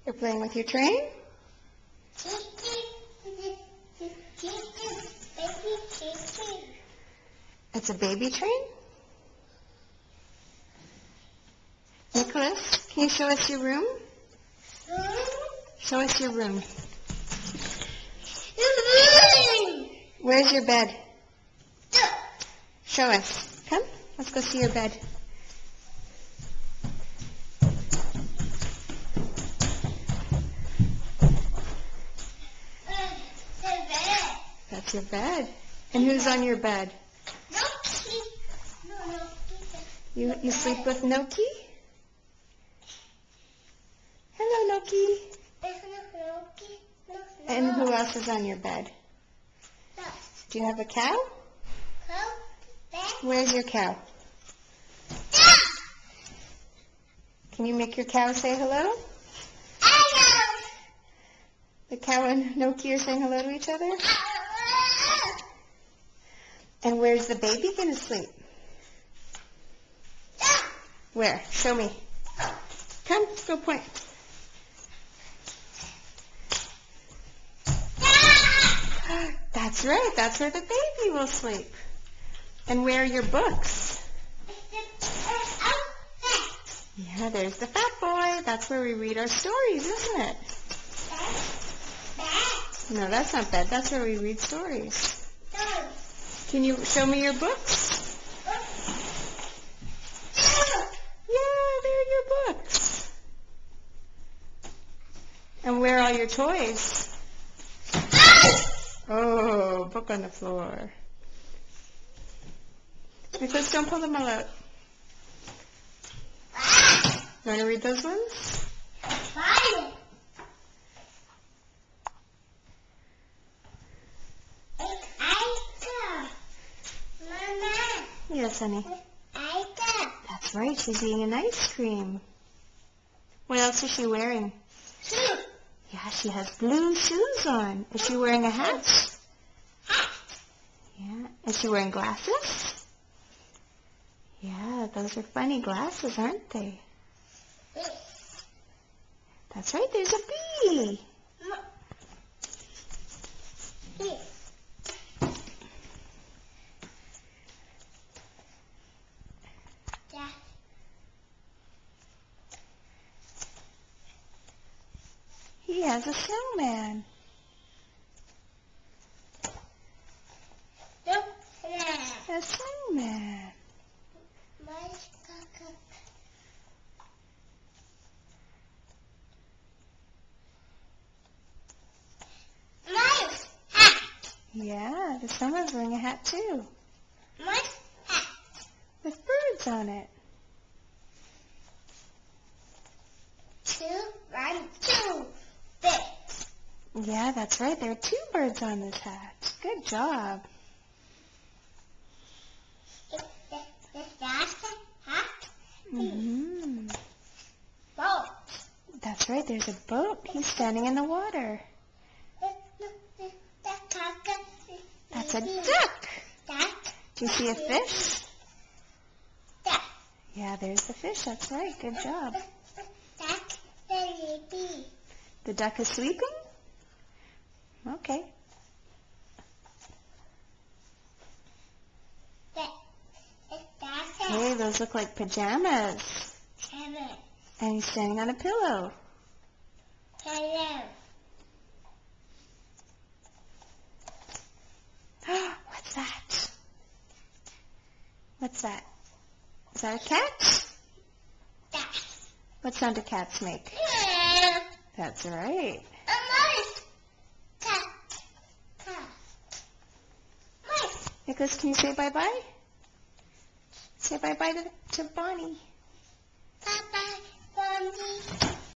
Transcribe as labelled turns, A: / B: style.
A: You're playing with your train? It's a baby train? Nicholas, can you show us your room? Show us your room. Where's your bed? Show us. Come, let's go see your bed. That's your bed. And who's on your bed? You sleep with Noki? Hello, Noki. And who else is on your bed? Do you have a cow? Where's your cow? Can you make your cow say hello? The cow and Noki are saying hello to each other? And where's the baby going to sleep? Where? Show me. Come, go point. That's right. That's where the baby will sleep. And where are your books? Yeah, there's the fat boy. That's where we read our stories, isn't it? No, that's not bed. That's where we read stories. Can you show me your books? Yeah, there are your books. And where are all your toys? Oh, book on the floor. Nicholas, don't pull them all out. You want to read those ones? Yes, honey. That's right, she's eating an ice cream. What else is she wearing? Yeah, she has blue shoes on. Is she wearing a hat? Yeah. Is she wearing glasses? Yeah, those are funny glasses, aren't they? That's right, there's a bee. He has a snowman. A snowman. Yeah, the snowman's wearing a hat too. With birds on it.
B: 2, 1, 2, birds.
A: Yeah, that's right. There are 2 birds on this hat. Good job.
B: That's a hat.
A: Mm-hmm.
B: Boat.
A: That's right. There's a boat. He's standing in the water. That's a duck. Do you see a fish? Yeah, there's the fish. That's right. Good job. The duck is sleeping? Okay. Hey, those look like pajamas. And he's standing on a pillow. What's that? What's that? Is that a cat? What sound do cats make? That's right. Nicholas, can you say bye-bye? Say bye-bye to Bonnie.
B: Bye-bye, Bonnie.